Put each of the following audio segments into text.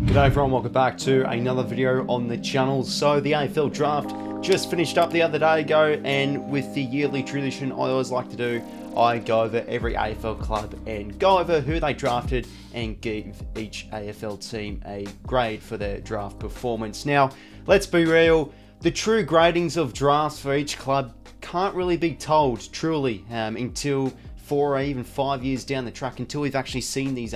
G'day everyone, welcome back to another video on the channel. So the AFL draft just finished up the other day ago, and with the yearly tradition I always like to do, I go over every AFL club and go over who they drafted and give each AFL team a grade for their draft performance. Now, let's be real, the true gradings of drafts for each club can't really be told truly until 4 or even 5 years down the track, until we've actually seen these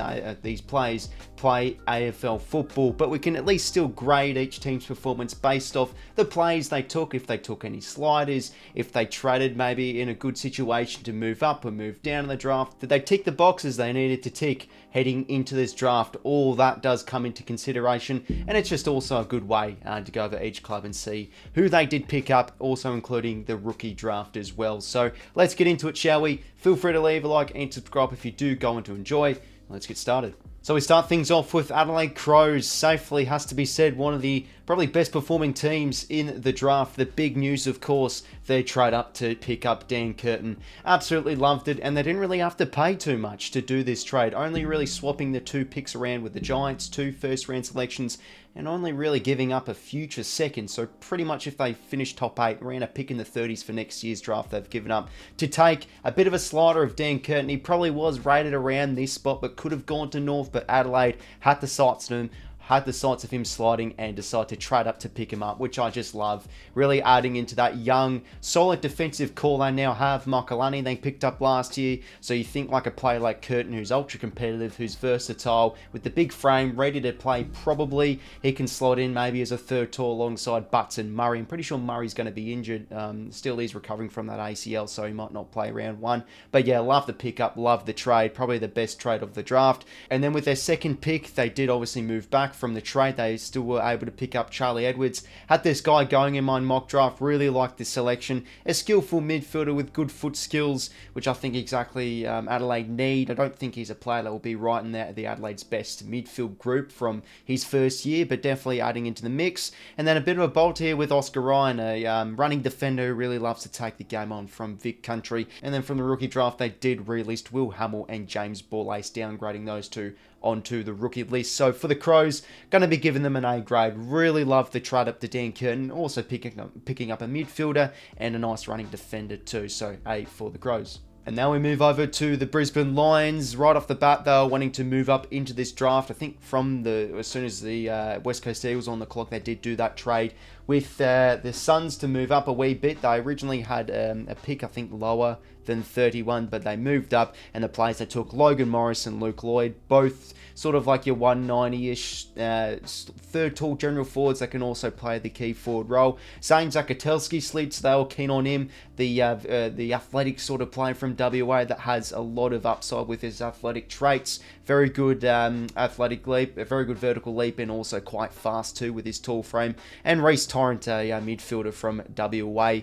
players play AFL football. But we can at least still grade each team's performance based off the plays they took, if they took any sliders, if they traded maybe in a good situation to move up or move down in the draft. Did they tick the boxes they needed to tick heading into this draft? All that does come into consideration, and it's just also a good way to go over each club and see who they did pick up, also including the rookie draft as well. So let's get into it, shall we? Feel free to leave a like and subscribe if you do go on to enjoy. Let's get started. So we start things off with Adelaide Crows. Safely has to be said, one of the probably best performing teams in the draft. The big news, of course, they trade up to pick up Dan Curtin. Absolutely loved it, and they didn't really have to pay too much to do this trade. Only really swapping the 2 picks around with the Giants, 2 first-round selections, and only really giving up a future second. So pretty much if they finish top 8, around a pick in the 30s for next year's draft, they've given up to take a bit of a slider of Dan Curtin. He probably was rated around this spot, but could have gone to North, but Adelaide had the sights on him, had the sights of him sliding, and decided to trade up to pick him up, which I just love. Really adding into that young, solid defensive core they now have. 𝐼𝐚𝐭𝐞 they picked up last year, so you think like a player like Curtin, who's ultra competitive, who's versatile, with the big frame, ready to play. Probably he can slot in maybe as a third tall alongside Butts and Murray. I'm pretty sure Murray's going to be injured. Still, he's recovering from that ACL, so he might not play round 1. But yeah, love the pickup, love the trade. Probably the best trade of the draft. And then with their second pick, they did obviously move back from the trade. They still were able to pick up Charlie Edwards. Had this guy going in my mock draft. Really liked this selection. A skillful midfielder with good foot skills, which I think exactly Adelaide need. I don't think he's a player that will be right in the Adelaide's best midfield group from his first year, but definitely adding into the mix. And then a bit of a bolt here with Oscar Ryan, a running defender who really loves to take the game on from Vic Country. And then from the rookie draft, they did relist 𝐼𝐵𝐿𝐻𝐴ML and James Borlase, downgrading those two onto the rookie list. So for the Crows, going to be giving them an A grade. Really love the trade up to Dan Curtin, also picking up a midfielder and a nice running defender too. So A for the Crows. And now we move over to the Brisbane Lions. Right off the bat, they were wanting to move up into this draft. I think from as soon as the West Coast Eagles on the clock, they did do that trade with the Suns to move up a wee bit. They originally had a pick, I think, lower than 31, but they moved up, and the players they took, Logan Morris and Luke Lloyd, both sort of like your 190-ish third tall general forwards that can also play the key forward role. Same Zach Atelski slid, so they were keen on him. The athletic sort of player from WA that has a lot of upside with his athletic traits. Very good athletic leap, a very good vertical leap, and also quite fast too with his tall frame. And Reece Torrent, a midfielder from WA,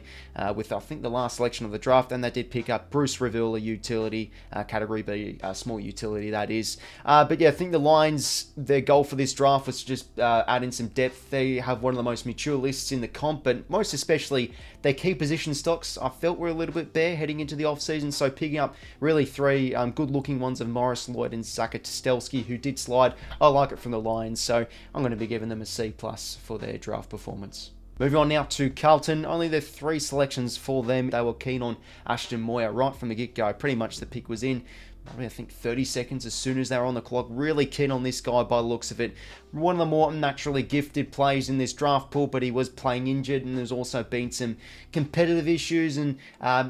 with I think the last selection of the draft, and they did pick up Bruce Reville, a utility, category B, small utility that is. But yeah, I think the Lions, their goal for this draft was to just add in some depth. They have one of the most mature lists in the comp, but most especially their key position stocks I felt were a little bit bare heading into the off-season, so picking up really 3 good-looking ones of Morris, Lloyd and Zach Atelski, who did slide. I like it from the Lions, so I'm going to be giving them a C+ for their draft performance. Moving on now to Carlton. Only the 3 selections for them. They were keen on Ashton Moir right from the get-go. Pretty much the pick was in. Probably, I think, 30 seconds as soon as they were on the clock. Really keen on this guy by the looks of it. One of the more naturally gifted players in this draft pool, but he was playing injured, and there's also been some competitive issues and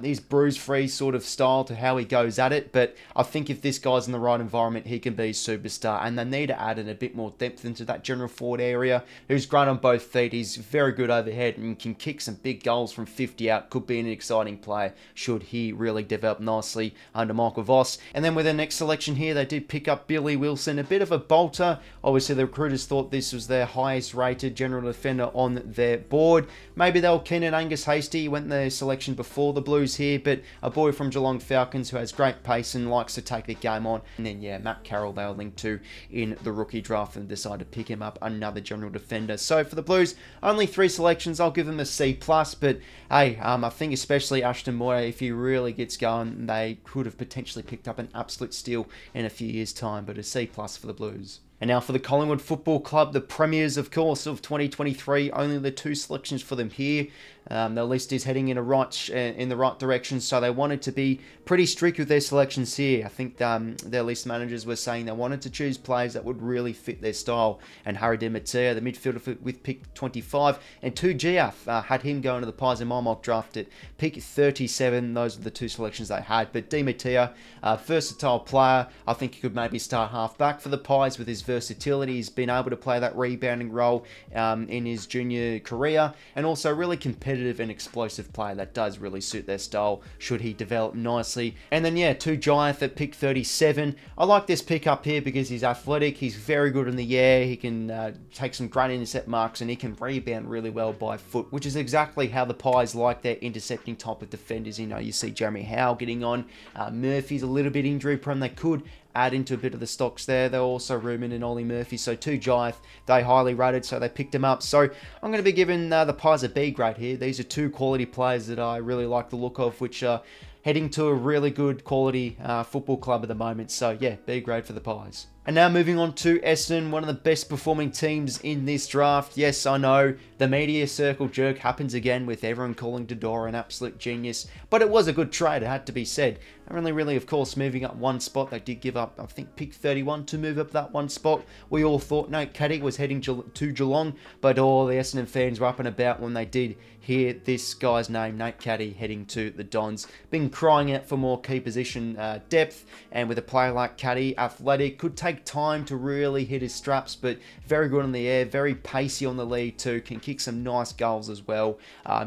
his bruise-free sort of style to how he goes at it. But I think if this guy's in the right environment, he can be a superstar, and they need to add in a bit more depth into that general forward area. Who's great on both feet. He's very good overhead and can kick some big goals from 50 out. Could be an exciting player should he really develop nicely under Michael Voss. And then with their next selection here, they did pick up Billy Wilson, a bit of a bolter. Obviously, the recruiters thought this was their highest rated general defender on their board. Maybe they were keen on Angus Hastie, went their selection before the Blues here, but a boy from Geelong Falcons who has great pace and likes to take the game on. And then, yeah, Matt Carroll they were linked to in the rookie draft and decided to pick him up, another general defender. So for the Blues, only 3 selections. I'll give them a C+, but hey, I think especially Ashton Moir, if he really gets going, they could have potentially picked up an absolute steal in a few years' time, but a C+ for the Blues. And now for the Collingwood Football Club, the premiers, of course, of 2023. Only the 2 selections for them here. The list is heading in the right direction, so they wanted to be pretty strict with their selections here. I think their list managers were saying they wanted to choose players that would really fit their style. And 𝐼𝐻𝐿𝐷 𝐸𝐻𝐿𝐷, the midfielder with pick 25, and 𝐼𝐻𝐿𝐷 had him going to the Pies in my mock draft at pick 37. Those are the 2 selections they had. But 𝐸𝐻𝐿𝐷, versatile player. I think he could maybe start half back for the Pies with his versatility. He's been able to play that rebounding role in his junior career, and also really competitive and explosive player that does really suit their style should he develop nicely. And then yeah, 𝐻𝐻𝐿𝐷 at pick 37. I like this pick up here because he's athletic, he's very good in the air, he can take some great intercept marks, and he can rebound really well by foot, which is exactly how the Pies like their intercepting type of defenders. You know, you see Jeremy Howe getting on, Murphy's a little bit injury prone. They could add into a bit of the stocks there. They're also rumoured in Ollie Murphy, so 𝐻𝐻𝐿𝐷, they highly rated, so they picked him up. So I'm going to be giving the Pies a B grade here. These are 2 quality players that I really like the look of, which are heading to a really good quality football club at the moment. So yeah, B grade for the Pies. And now moving on to Essendon, one of the best performing teams in this draft. Yes, I know, the media circle jerk happens again with everyone calling Dodora an absolute genius, but it was a good trade, it had to be said. Only really, of course, moving up 1 spot. They did give up, I think, pick 31 to move up that 1 spot. We all thought 𝐼𝐻𝐿𝐷 was heading to Geelong, but all the Essendon fans were up and about when they did hear this guy's name, 𝐼𝐻𝐿𝐷, heading to the Dons. Been crying out for more key position depth, and with a player like 𝐻𝐻𝐿𝐷, athletic, could take time to really hit his straps, but very good in the air, very pacey on the lead too, can kick some nice goals as well.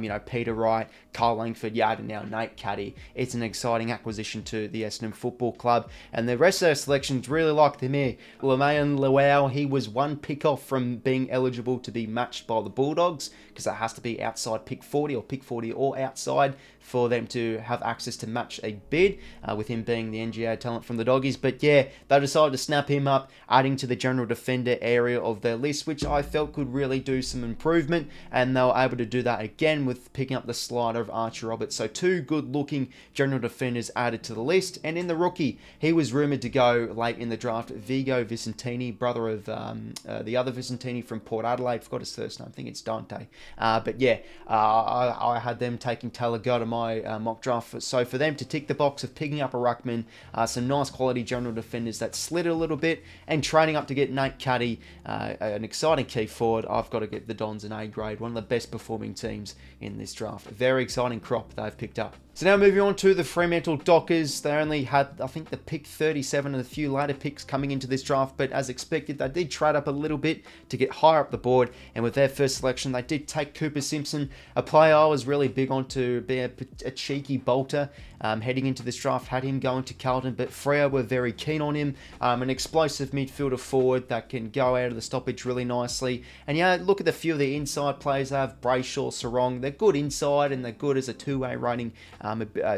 You know, Peter Wright, Kyle Langford, and now 𝐼𝐻𝐿𝐷. It's an exciting acquisition to the Essendon Football Club, and the rest of their selections really like them here. 𝐿𝐴𝐿𝐷, he was 1 pick off from being eligible to be matched by the Bulldogs, because it has to be outside pick 40 or pick 40 or outside for them to have access to match a bid, with him being the NGA talent from the Doggies. But yeah, they decided to snap him up, adding to the general defender area of their list, which I felt could really do some improvement, and they were able to do that again with picking up the slider of 𝐼𝐻𝐿𝐷. So 2 good looking general defenders added to the list. And in the rookie, he was rumoured to go late in the draft, Vigo Vicentini, brother of the other Vicentini from Port Adelaide. Forgot his first name, I think it's Dante. But yeah, I had them taking Taylor Go to my mock draft. So for them to tick the box of picking up a ruckman, some nice quality general defenders that slid a little bit, and training up to get 𝐼𝐻𝐿𝐷, an exciting key forward, I've got to get the Dons an A grade. One of the best performing teams in this draft. A very exciting crop they've picked up. So now moving on to the Fremantle Dockers. They only had, I think, the pick 37 and a few later picks coming into this draft, but as expected, they did trade up a little bit to get higher up the board, and with their first selection, they did take Cooper Simpson, a player I was really big on to be a cheeky bolter. Heading into this draft, had him going to Carlton, but Freo were very keen on him. An explosive midfielder forward that can go out of the stoppage really nicely. And yeah, look at a few of the inside players they have. Brayshaw, Sarong, they're good inside, and they're good as a 2-way rating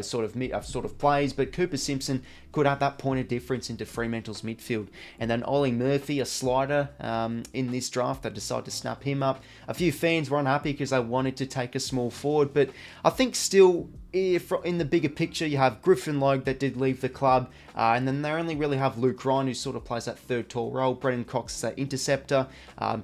sort of plays, but Cooper Simpson could add that point of difference into Fremantle's midfield. And then Ollie Murphy, a slider in this draft, they decided to snap him up. A few fans were unhappy because they wanted to take a small forward, but I think still, if in the bigger picture, you have Griffin Logue that did leave the club, and then they only really have Luke Ryan, who sort of plays that third tall role. Brendan Cox is that interceptor.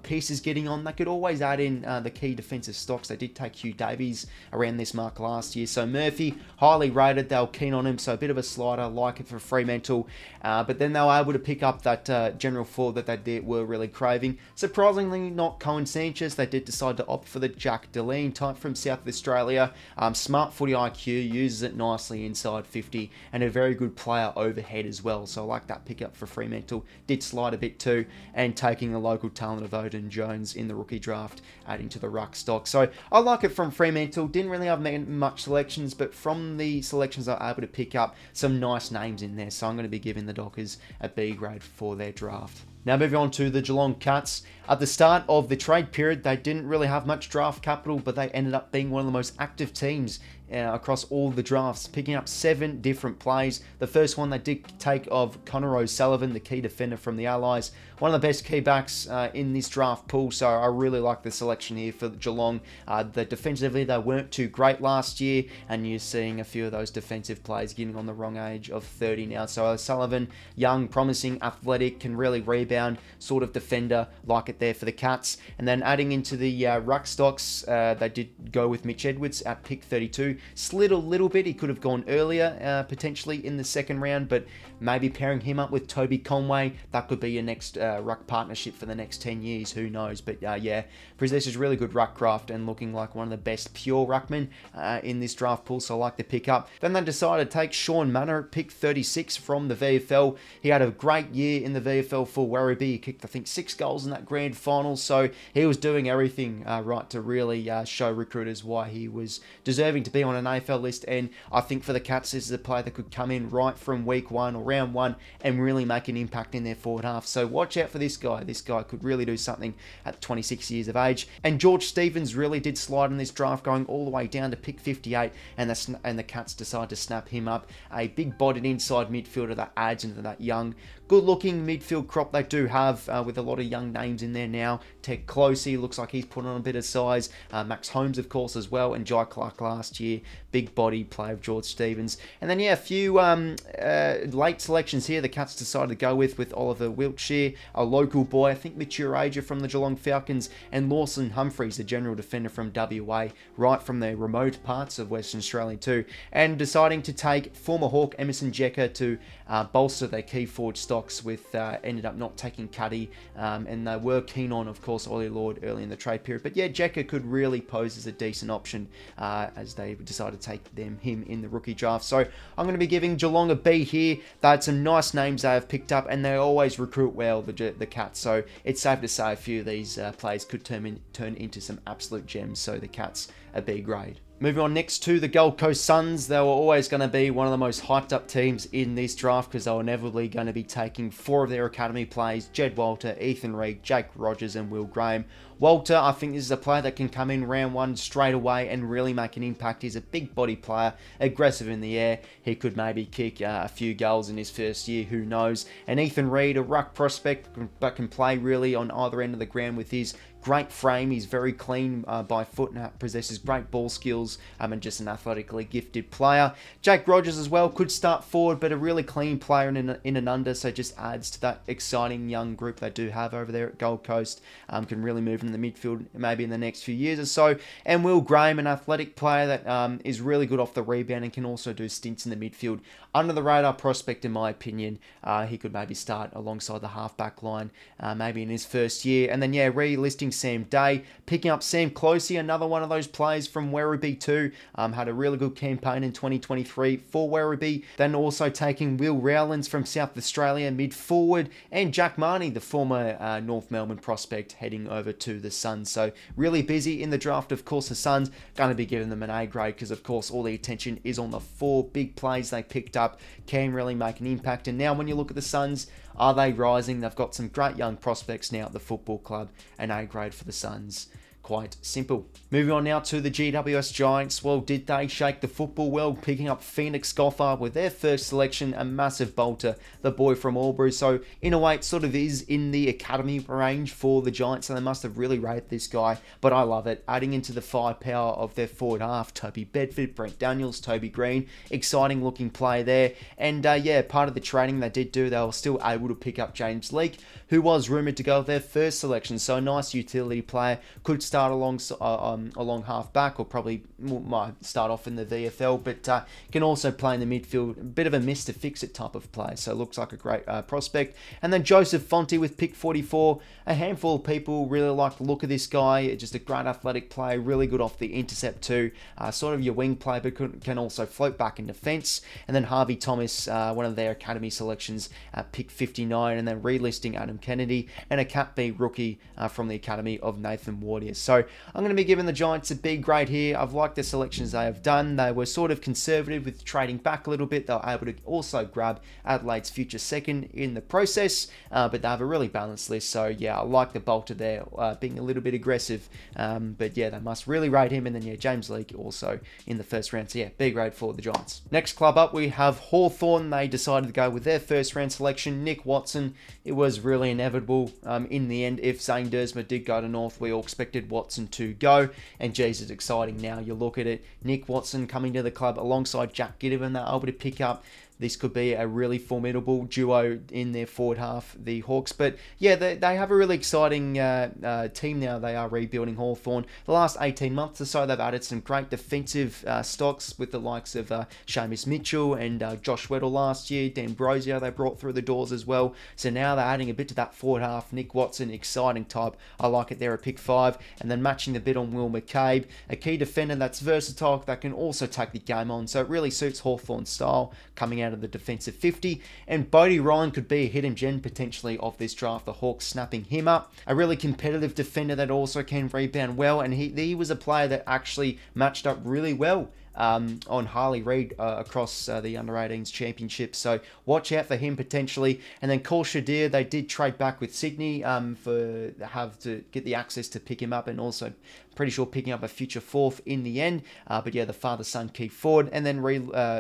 Pieces getting on. They could always add in the key defensive stocks. They did take Hugh Davies around this mark last year. So Murphy, highly rated. They were keen on him, so a bit of a slider, like it for Fremantle. But then they were able to pick up that general forward that they were really craving. Surprisingly, not Cohen Sanchez. They did decide to opt for the Jack Deline type from South Australia. Smart footy IQ, uses it nicely inside 50, and a very good player overhead as well. So I like that pickup for Fremantle. Did slide a bit too, and taking the local talent of Odin Jones in the rookie draft, adding to the ruck stock. So I like it from Fremantle. Didn't really have much selections, but from the selections I was able to pick up some nice names in there. So I'm going to be giving the Dockers a B grade for their draft. Now moving on to the Geelong 𝐼𝐻𝐿𝐷. At the start of the trade period, they didn't really have much draft capital, but they ended up being one of the most active teams across all the drafts, picking up 7 different plays. The first one they did take of Connor O'Sullivan, the key defender from the Allies, one of the best key backs in this draft pool, so I really like the selection here for Geelong. The defensively, they weren't too great last year, and you're seeing a few of those defensive plays getting on the wrong age of 30 now. So O'Sullivan, young, promising, athletic, can really rebound rebound sort of defender. Like it there for the Cats. And then adding into the ruck stocks, they did go with Mitch Edwards at pick 32. Slid a little bit. He could have gone earlier, potentially in the second round, but maybe pairing him up with Toby Conway, that could be your next ruck partnership for the next 10 years. Who knows? But yeah, possesses really good ruck craft and looking like one of the best pure ruckmen in this draft pool, so I like the pickup. Then they decided to take Shaun Mannagh at pick 36 from the VFL. He had a great year in the VFL for Werribee. He kicked, I think, 6 goals in that grand final, so he was doing everything right to really show recruiters why he was deserving to be on an AFL list. And I think for the Cats, this is a player that could come in right from week 1 or round 1 and really make an impact in their forward half. So watch out for this guy. This guy could really do something at 26 years of age. And George Stevens really did slide in this draft, going all the way down to pick 58, and the Cats decided to snap him up. A big-bodied inside midfielder that adds into that young, good-looking midfield crop they do have, with a lot of young names in there now. Ted Closey looks like he's put on a bit of size. Max Holmes, of course, as well, and Jai Clark last year. Big body play of George Stevens. And then, yeah, a few late selections here the Cats decided to go with Oliver Wiltshire, a local boy, I think mature age from the Geelong Falcons, and Lawson Humphreys, a general defender from WA, right from the remote parts of Western Australia too. And deciding to take former Hawk Emerson Jeka to bolster their key forward stocks with, ended up not taking Cuddy, and they were keen on, of course, Ollie Lord early in the trade period. But yeah, Jeka could really pose as a decent option as they decided to take him in the rookie draft. So I'm going to be giving Geelong a B here. They had some nice names they have picked up, and they always recruit well, the Cats. So it's safe to say a few of these players could turn into some absolute gems. So the Cats a B grade. Moving on next to the Gold Coast Suns. They were always going to be one of the most hyped up teams in this draft because they were inevitably going to be taking 4 of their academy players: Jed Walter, Ethan Reid, Jake Rogers and Will Graham. Walter, I think this is a player that can come in round 1 straight away and really make an impact. He's a big body player, aggressive in the air. He could maybe kick a few goals in his first year, who knows. And Ethan Reid, a ruck prospect, but can play really on either end of the ground with his great frame. He's very clean by foot and possesses great ball skills, and just an athletically gifted player. Jake Rogers as well could start forward, but a really clean player in and under, so just adds to that exciting young group they do have over there at Gold Coast. Can really move in the midfield maybe in the next few years or so. And Will Graham, an athletic player that is really good off the rebound and can also do stints in the midfield. Under the radar prospect in my opinion. He could maybe start alongside the halfback line maybe in his first year. And then yeah, relisting Sam Day, picking up Sam Closey, another one of those players from Werribee too. Had a really good campaign in 2023 for Werribee. Then also taking Will Rowlands from South Australia, mid forward, and Jack Marnie, the former North Melbourne prospect, heading over to the Suns. So really busy in the draft. Of course, the Suns going to be giving them an A grade because of course all the attention is on the 4 big plays they picked up, can really make an impact. And now when you look at the Suns, are they rising? They've got some great young prospects now at the football club. An A grade for the Suns. Quite simple. Moving on now to the GWS Giants. Well, did they shake the football world, picking up 𝐓𝐸𝐴𝐴𝐻 𝐵𝐿𝐻 with their first selection, a massive bolter, the boy from Albury. So in a way, it sort of is in the academy range for the Giants, so they must have really rated this guy, but I love it. Adding into the firepower of their forward half, Toby Bedford, Brent Daniels, Toby Green, exciting looking play there. And yeah, part of the trading they did do, they were still able to pick up James Leake, who was rumoured to go with their first selection. So a nice utility player, could start along half back, or probably might start off in the VFL, but can also play in the midfield. A bit of a miss to fix it type of play, so looks like a great prospect. And then Joseph Fonte with pick 44. A handful of people really like the look of this guy. Just a great athletic player, really good off the intercept too. Sort of your wing player, but can also float back in defence. And then Harvey Thomas, one of their academy selections at pick 59, and then relisting Adam Kennedy, and a Cat B rookie from the academy of Nathan Wardier. So I'm going to be giving the Giants a B grade here. I've liked the selections they have done. They were sort of conservative with trading back a little bit. They were able to also grab Adelaide's future second in the process, but they have a really balanced list. So yeah, I like the bolter there, being a little bit aggressive, but yeah, they must really rate him. And then yeah, James Leake also in the first round. So yeah, B grade for the Giants. Next club up, we have Hawthorn. They decided to go with their first round selection, Nick Watson. It was really inevitable in the end. If Zane Dersma did go to North, we all expected Watson to go, and geez, it's exciting now. You look at it, Nick Watson coming to the club alongside Jack Ginnivan. They're able to pick up this could be a really formidable duo in their forward half, the Hawks. But yeah, they have a really exciting team now. They are rebuilding Hawthorn. The last 18 months or so, they've added some great defensive stocks with the likes of Seamus Mitchell and Josh Weddle last year. D'Ambrosio they brought through the doors as well. So now they're adding a bit to that forward half. Nick Watson, exciting type. I like it there at pick 5. And then matching the bit on 𝐼𝐴𝐿𝐴𝐵, a key defender that's versatile, that can also take the game on. So it really suits Hawthorn's style coming out of the defensive 50. And Bodie Ryan could be a hidden gem potentially of this draft. The Hawks snapping him up. A really competitive defender that also can rebound well. And he was a player that actually matched up really well on Harley Reid across the under-18s championship. So watch out for him potentially. And then 𝐼𝐴𝐿𝐴𝐵, they did trade back with Sydney to get the access to pick him up, and also pretty sure picking up a future 4th in the end. But yeah, the father-son key forward, and then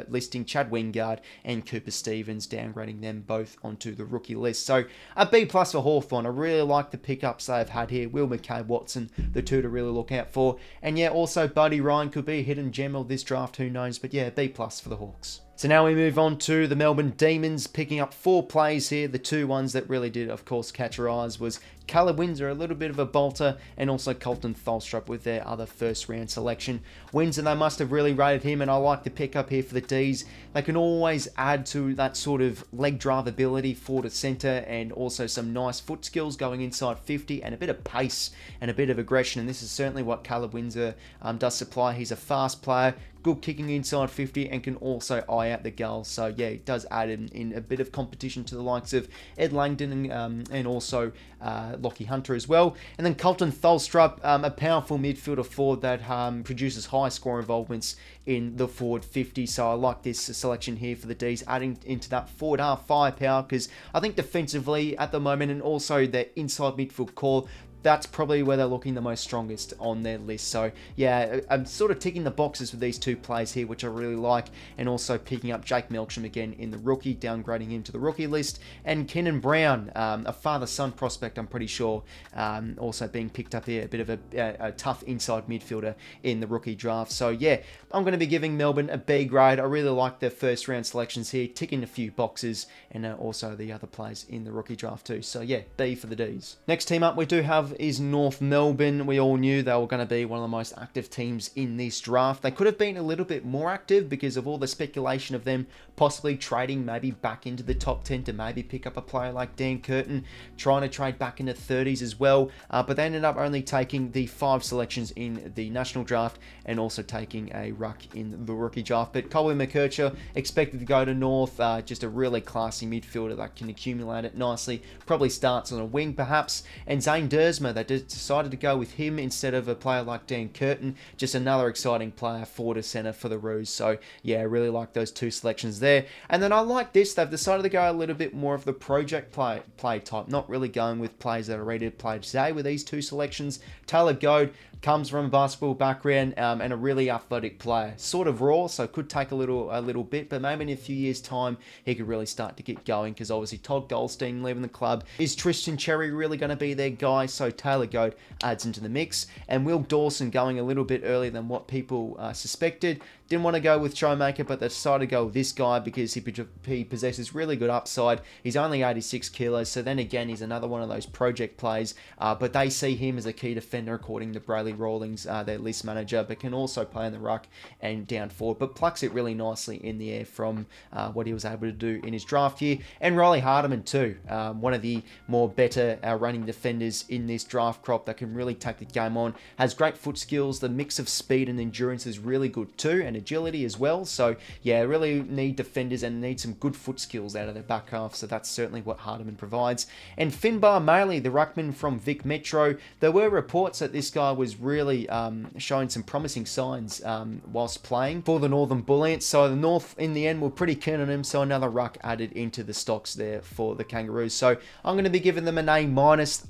listing Chad Wingard and Cooper Stevens, downgrading them both onto the rookie list. So a B+ for Hawthorn. I really like the pickups they've had here. Will McCabe, Watson, the two to really look out for. And yeah, also Bodie Ryan could be a hidden gem of this draft, who knows. But yeah, B+ for the Hawks. So now we move on to the Melbourne Demons, picking up 4 plays here. The 2 ones that really did, of course, catch our eyes was Caleb Windsor, a little bit of a bolter, and also Carlton 𝐼𝐿𝐴𝐵 with their other first-round selection. Windsor, they must have really rated him, and I like the pickup here for the Ds. They can always add to that sort of leg drive ability, forward to centre, and also some nice foot skills going inside 50, and a bit of pace and a bit of aggression, and this is certainly what Caleb Windsor does supply. He's a fast player, good kicking inside 50, and can also eye out the goal. So yeah, it does add in a bit of competition to the likes of Ed Langdon and also 𝘧𝐼𝐿𝐴𝐵 as well. And then Carlton 𝐼𝐿𝐴𝐵, a powerful midfielder forward that produces high score involvements in the forward 50. So I like this selection here for the Ds, adding into that forward half firepower, because I think defensively at the moment, and also their inside midfield core, that's probably where they're looking the most strongest on their list. So yeah, I'm sort of ticking the boxes with these 2 plays here, which I really like, and also picking up Jake Melksham again in the rookie, downgrading him to the rookie list, and Kenan Brown, a father-son prospect, I'm pretty sure, also being picked up here, a bit of a tough inside midfielder in the rookie draft. So yeah, I'm going to be giving Melbourne a B grade. I really like their first round selections here, ticking a few boxes, and also the other plays in the rookie draft too. So yeah, B for the Ds. Next team up we do have is North Melbourne. We all knew they were going to be one of the most active teams in this draft. They could have been a little bit more active because of all the speculation of them possibly trading maybe back into the top 10 to maybe pick up a player like Dan Curtin, trying to trade back into 30s as well. But they ended up only taking the 5 selections in the national draft, and also taking a ruck in the rookie draft. But 𝐼𝐿𝐴𝐵 𝐿𝐴𝐵 expected to go to North, just a really classy midfielder that can accumulate it nicely. Probably starts on a wing perhaps. And Zane Duursma, they decided to go with him instead of a player like Dan Curtin. Just another exciting player, forward to centre for the Roos. So yeah, I really like those 2 selections there. And then I like this, they've decided to go a little bit more of the project play type, not really going with players that are ready to play today with these 2 selections. Taylor Goad comes from a basketball background, and a really athletic player. Sort of raw, so could take a little bit, but maybe in a few years' time, he could really start to get going, because obviously Todd Goldstein leaving the club. Is Tristan Cherry really going to be their guy? So Taylor Goad adds into the mix. And Will Dawson going a little bit earlier than what people suspected. Didn't want to go with Showmaker, but they decided to go with this guy because he possesses really good upside. He's only 86 kilos, so then again, he's another one of those project plays. But they see him as a key defender, according to Brayley Rawlings, their list manager, but can also play in the ruck and down forward, but plucks it really nicely in the air from what he was able to do in his draft year. And Riley Hardiman too, one of the more better running defenders in this draft crop that can really take the game on. Has great foot skills. The mix of speed and endurance is really good too, and agility as well. So yeah, really need defenders and need some good foot skills out of their back half. So that's certainly what Hardiman provides. And 𝐵𝐵𝗪, the ruckman from Vic Metro, there were reports that this guy was really showing some promising signs whilst playing for the Northern Bullets. So the North in the end were pretty keen on him, so another ruck added into the stocks there for the Kangaroos. So I'm going to be giving them an A-.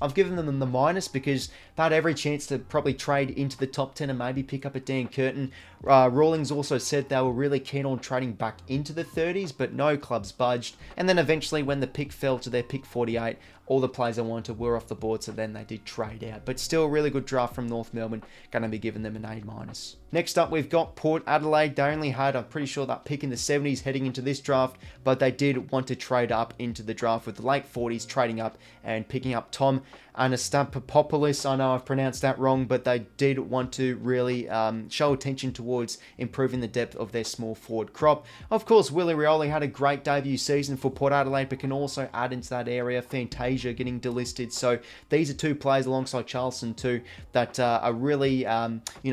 I've given them the minus because they had every chance to probably trade into the top 10 and maybe pick up a Dan Curtin. Rawlings also said they were really keen on trading back into the 30s, but no clubs budged. And then eventually when the pick fell to their pick 48, all the players I wanted were off the board, so then they did trade out. But still a really good draft from North Melbourne. Going to be giving them an A-. Next up, we've got Port Adelaide. They only had, I'm pretty sure, that pick in the 70s heading into this draft, but they did want to trade up into the draft with the late 40s, trading up and picking up Tom 𝐼𝐻𝐿𝐴. I know I've pronounced that wrong, but they did want to really show attention towards improving the depth of their small forward crop. Of course, Willie Rioli had a great debut season for Port Adelaide, but can also add into that area. Fantasia getting delisted. So these are two players alongside Charleston too that are really,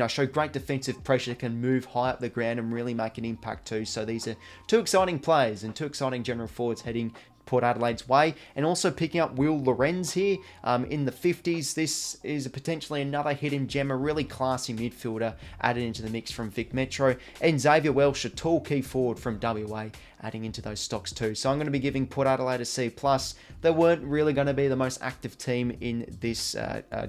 show great defensive pressure, can move high up the ground and really make an impact too. So these are two exciting players and two exciting general forwards heading Port Adelaide's way. And also picking up Will Lorenz here in the 50s. This is potentially another hidden gem, a really classy midfielder added into the mix from Vic Metro. And Xavier Welsh, a tall key forward from WA, adding into those stocks too. So I'm going to be giving Port Adelaide a C+. They weren't really going to be the most active team in this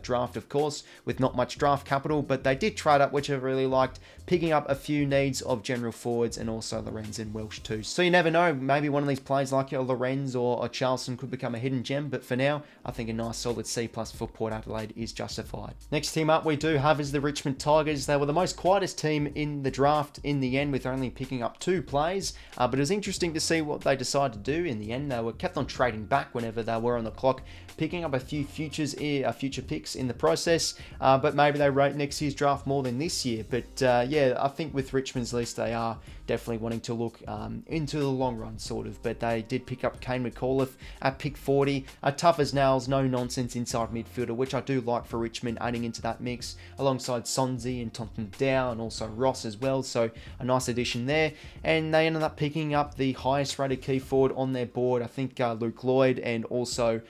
draft, of course, with not much draft capital, but they did trade up, which I really liked, picking up a few needs of general forwards and also Lorenz and Welsh too. So you never know, maybe one of these players like Lorenz or Charleston could become a hidden gem, but for now, I think a nice solid C+ for Port Adelaide is justified. Next team up we do have is the Richmond Tigers. They were the most quietest team in the draft in the end, with only picking up 2 players, but it was interesting to see what they decided to do in the end. They were kept on trading back whenever they were on the clock, picking up a few future picks in the process, but maybe they rate next year's draft more than this year. But yeah, I think with Richmond's list, they are definitely wanting to look into the long run, sort of. But they did pick up 𝐼𝐿𝐴 𝐿𝐴 at pick 40, a tough as nails, no nonsense inside midfielder, which I do like for Richmond, adding into that mix alongside Sonzi and Tonton Dow and also Ross as well. So a nice addition there. And they ended up picking up the highest rated key forward on their board. I think Luke Lloyd and also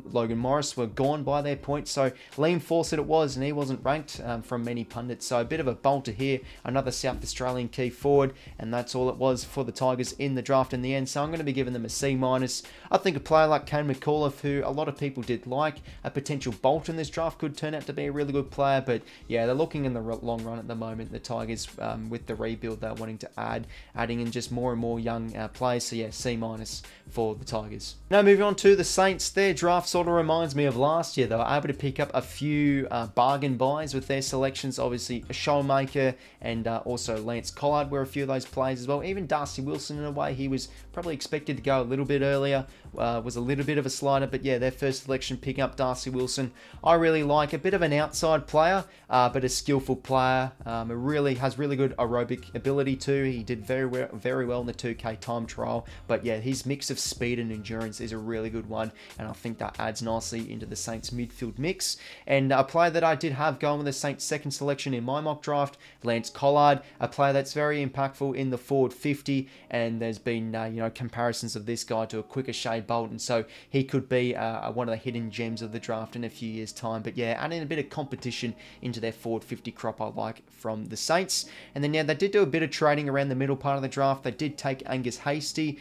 Logan Morris were gone by their point. So Liam Fawcett it was, and he wasn't ranked from many pundits. So a bit of a bolter here, another South Australian key forward, and that's all it was for the Tigers in the draft in the end. So I'm going to be giving them a C-. I think a player like 𝐼𝐿𝐴 𝐿𝐴, who a lot of people did like, a potential bolt in this draft, could turn out to be a really good player. But yeah, they're looking in the long run at the moment, the Tigers, with the rebuild they're wanting to adding in just more and more young players. So yeah, C- for the Tigers. Now moving on to the Saints. Their draft sort of reminds me of last year. They were able to pick up a few bargain buys with their selections. Obviously Shaun Dux and also 𝐼𝐿𝐴 𝐿𝐴 were a few of those players as well. Even Darcy Wilson, in a way, he was probably expected to go a little bit earlier, was a little bit of a slider, but yeah, their first selection picking up Darcy Wilson, I really like. A bit of an outside player, but a skillful player. Has really good aerobic ability too. He did very well in the 2K time trial, but yeah, his mix of speed and endurance is a really good one, and I think that adds nicely into the Saints midfield mix. And a player that I did have going with the Saints second selection in my mock draft, 𝐼𝐿𝐴 𝐿𝐴, a player that's very impactful in the forward 50, and there's been comparisons of this guy to a 𝗦𝐿𝐴𝐿𝐴, so he could be one of the hidden gems of the draft in a few years time. But yeah, adding a bit of competition into their forward 50 crop I like from the Saints. And then yeah, they did do a bit of trading around the middle part of the draft. They did take Angus Hastie,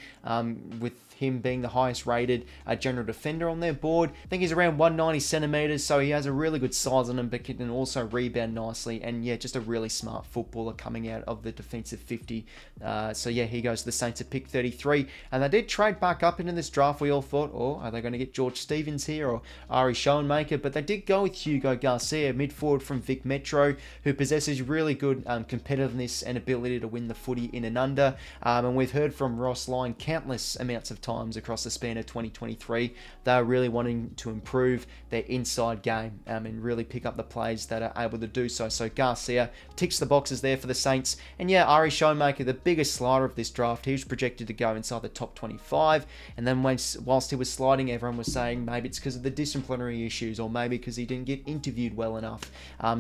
with him being the highest rated general defender on their board. I think he's around 190 centimeters, so he has a really good size on him, but can also rebound nicely. And yeah, just a really smart footballer coming out of the defensive 50. So yeah, he goes to the Saints at pick 33. And they did trade back up into this draft. We all thought, oh, are they going to get George Stevens here or 𝐼𝐻𝐿𝐴 𝐿𝐴? But they did go with 𝐵𝐵𝐿𝐴 𝐿𝐴, mid forward from Vic Metro, who possesses really good competitiveness and ability to win the footy in and under. And we've heard from Ross Lyon countless amounts of times across the span of 2023. They're really wanting to improve their inside game and really pick up the plays that are able to do so. So Garcia ticks the boxes there for the Saints. And yeah, 𝐼𝐻𝐿𝐴 𝐿𝐴, the biggest slider of this draft. He was projected to go inside the top 25. And then whilst he was sliding, everyone was saying maybe it's because of the disciplinary issues, or maybe because he didn't get interviewed well enough.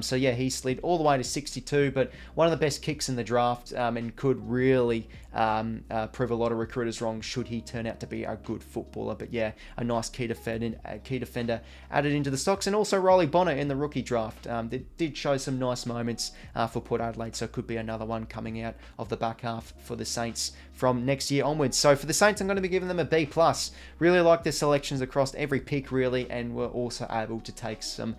So yeah, he slid all the way to 62, but one of the best kicks in the draft, and could really prove a lot of recruiters wrong should he turn out to be a good footballer. But yeah, a nice key defender added into the stocks. And also Riley Bonner in the rookie draft. They did show some nice moments for Port Adelaide, so it could be another one coming out of the back half for the Saints from next year onwards. So for the Saints, I'm going to be giving them a B+. Really like their selections across every pick, really, and were also able to take some,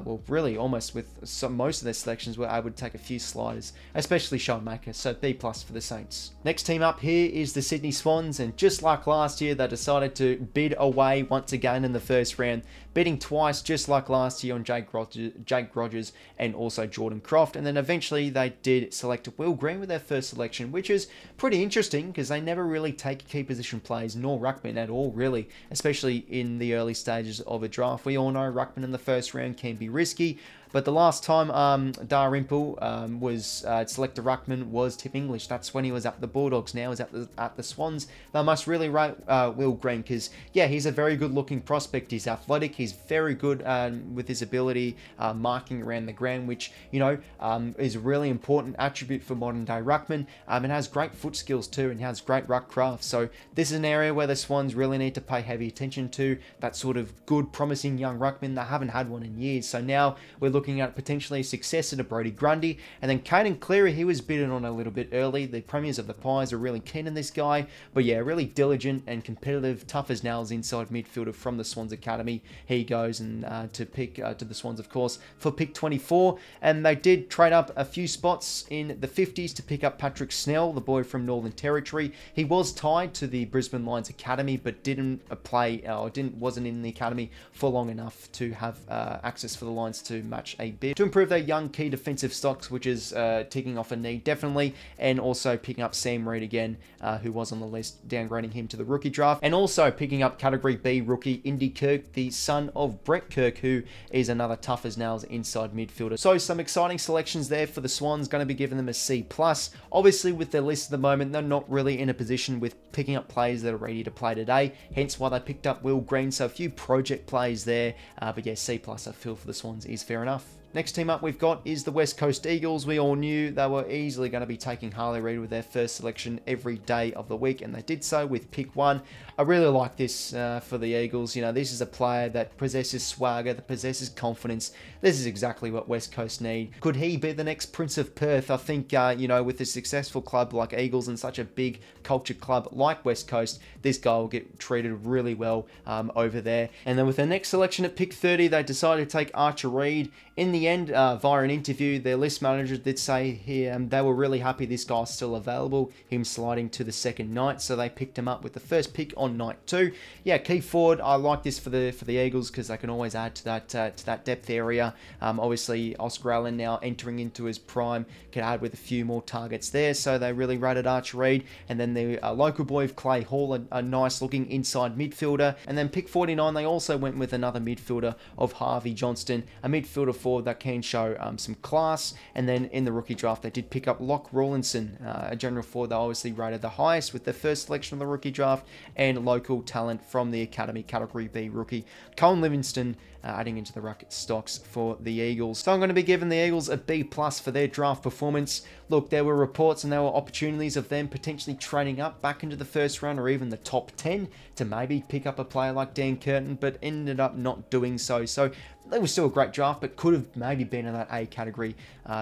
well, really almost with most of their selections, were able to take a few sliders, especially Shaun Dux. So B+ for the Saints. Next team up here is the Sydney Swans, and just like last last year, they decided to bid away once again in the first round, bidding twice just like last year on Jake Rogers and also Jordan Croft. And then eventually they did select Will Green with their first selection, which is pretty interesting because they never really take key position plays nor ruckman at all, really, especially in the early stages of a draft. We all know ruckman in the first round can be risky. But the last time 𝐼𝐻𝐿𝐴 was select a ruckman was Tim English. That's when he was at the Bulldogs. Now he's at the Swans. They must really rate Will Green because, yeah, he's a very good-looking prospect. He's athletic. He's very good with his ability marking around the ground, which, you know, is a really important attribute for modern-day ruckman. And has great foot skills too, and has great ruck craft. So this is an area where the Swans really need to pay heavy attention to. That sort of good, promising young ruckman. They haven't had one in years. So now we're looking at potentially a successor to Brodie Grundy. And then Caden Cleary, he was bidden on a little bit early. The premiers of the Pies are really keen on this guy. But yeah, really diligent and competitive, tough as nails inside midfielder from the Swans Academy. He goes and to the Swans, of course, for pick 24. And they did trade up a few spots in the 50s to pick up Patrick Snell, the boy from Northern Territory. He was tied to the Brisbane Lions Academy, but didn't wasn't in the academy for long enough to have access for the Lions to match a bid. To improve their young key defensive stocks, which is ticking off a need definitely, and also picking up Sam Reid again, who was on the list, downgrading him to the rookie draft, and also picking up Category B rookie Indy Kirk, the son of Brett Kirk, who is another tough as nails inside midfielder. So some exciting selections there for the Swans, going to be giving them a C+. Obviously with their list at the moment, they're not really in a position with picking up players that are ready to play today, hence why they picked up Will Green, so a few project plays there, but yeah, C+ I feel for the Swans is fair enough. Next team up we've got is the West Coast Eagles. We all knew they were easily going to be taking Harley Reid with their first selection every day of the week, and they did so with pick 1. I really like this for the Eagles. You know, this is a player that possesses swagger, that possesses confidence. This is exactly what West Coast need. Could he be the next Prince of Perth? I think, you know, with a successful club like Eagles and such a big culture club like West Coast, this guy will get treated really well over there. And then with their next selection at pick 30, they decided to take Archer Reid. In the end, via an interview, their list manager did say here they were really happy this guy's still available, him sliding to the second night, so they picked him up with the first pick on night 2. Yeah, key forward. I like this for the Eagles because they can always add to that depth area. Obviously, Oscar Allen now entering into his prime can add with a few more targets there, so they really rated Archer Reid. And then the local boy of Clay Hall, a nice looking inside midfielder. And then pick 49, they also went with another midfielder of Harvey Johnston, a midfielder forward that can show some class. And then in the rookie draft, they did pick up Locke Rawlinson, a general forward they obviously rated the highest with their first selection of the rookie draft, and local talent from the academy, Category B rookie Colin Livingston, adding into the ruck stocks for the Eagles. So I'm going to be giving the Eagles a B+ for their draft performance. Look, there were reports and there were opportunities of them potentially trading up back into the first round or even the top 10 to maybe pick up a player like Dan Curtin, but ended up not doing so. So it was still a great draft, but could have maybe been in that A category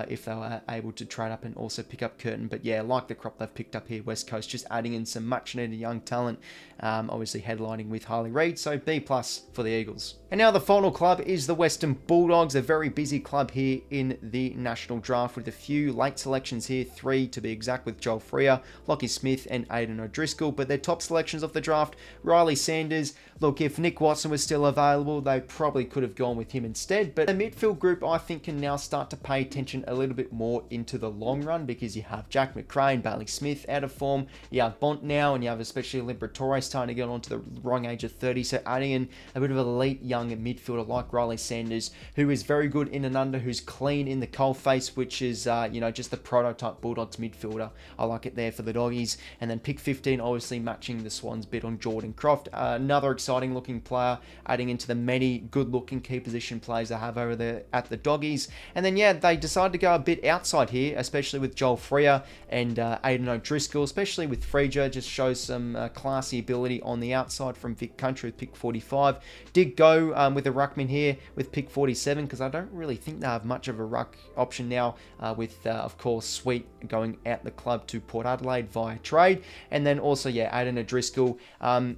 if they were able to trade up and also pick up Curtin. But yeah, like the crop they've picked up here, West Coast, just adding in some much needed young talent, obviously headlining with Harley Reid, so B+ for the Eagles. And now the final club is the Western Bulldogs, a very busy club here in the national draft with a few late selections here, 3 to be exact, with Joel Freer, Lockie Smith and Aidan O'Driscoll. But their top selections of the draft, Riley Sanders. Look, if Nick Watson was still available, they probably could have gone with him instead. But the midfield group, I think, can now start to pay attention a little bit more into the long run, because you have Jack McRae and Bailey Smith out of form. You have Bont now, and you have especially Liberatore starting to get onto the wrong age of 30. So adding in a bit of elite young midfielder like Riley Sanders, who is very good in and under, who's clean in the coalface, which is, you know, just the prototype Bulldogs midfielder. I like it there for the Doggies. And then pick 15, obviously matching the Swans bid on Jordan Croft. Another exciting looking player, adding into the many good looking key position plays they have over there at the Doggies. And then, yeah, they decided to go a bit outside here, especially with Joel Freer and Aidan O'Driscoll, especially with Freer, just shows some classy ability on the outside from Vic Country with pick 45. Did go with a ruckman here with pick 47, because I don't really think they have much of a ruck option now with, of course, Sweet going out the club to Port Adelaide via trade. And then also, yeah, Aidan O'Driscoll,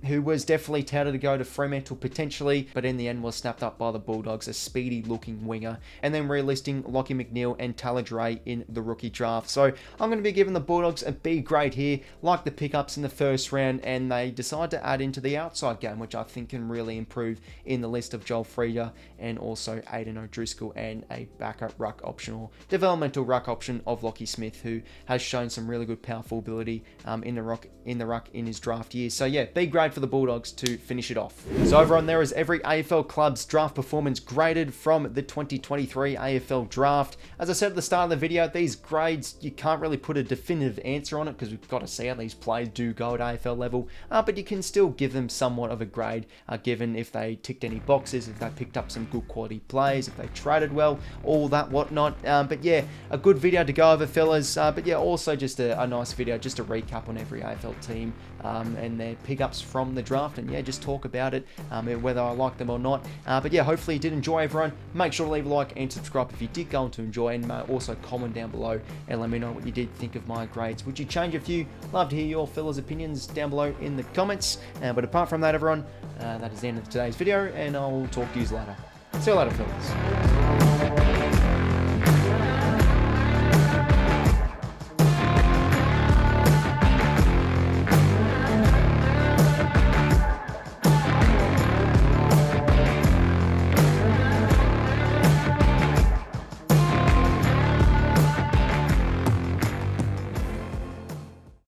who was definitely touted to go to Fremantle potentially, but in the end was snapped up by the Bulldogs. Bulldogs, a speedy looking winger, and then relisting 𝐼𝐴𝐿𝐼𝐴𝐿 and 𝘼𝐿𝐴𝐿 in the rookie draft. So I'm going to be giving the Bulldogs a B grade here, like the pickups in the first round, and they decide to add into the outside game, which I think can really improve in the list of Joel Frieda and also Aidan O'Driscoll, and a backup ruck optional, developmental ruck option of Lachie Smith, who has shown some really good powerful ability in the ruck in his draft year. So yeah, B grade for the Bulldogs to finish it off. So over on there is every AFL club's draft performance graded from the 2023 AFL draft. As I said at the start of the video, these grades, you can't really put a definitive answer on it because we've got to see how these players do go at AFL level, but you can still give them somewhat of a grade, given if they ticked any boxes, if they picked up some good quality plays, if they traded well, all that whatnot. But yeah, a good video to go over, fellas. But yeah, also just a nice video just to recap on every AFL team and their pickups from the draft, and yeah, just talk about it, whether I like them or not. But yeah, hopefully you did enjoy, everyone. Make sure to leave a like and subscribe if you did go on to enjoy, and also comment down below and let me know what you did think of my grades. Would you change a few? Love to hear your fellas' opinions down below in the comments. But apart from that, everyone, that is the end of today's video, and I will talk to you later. See you later, fellas.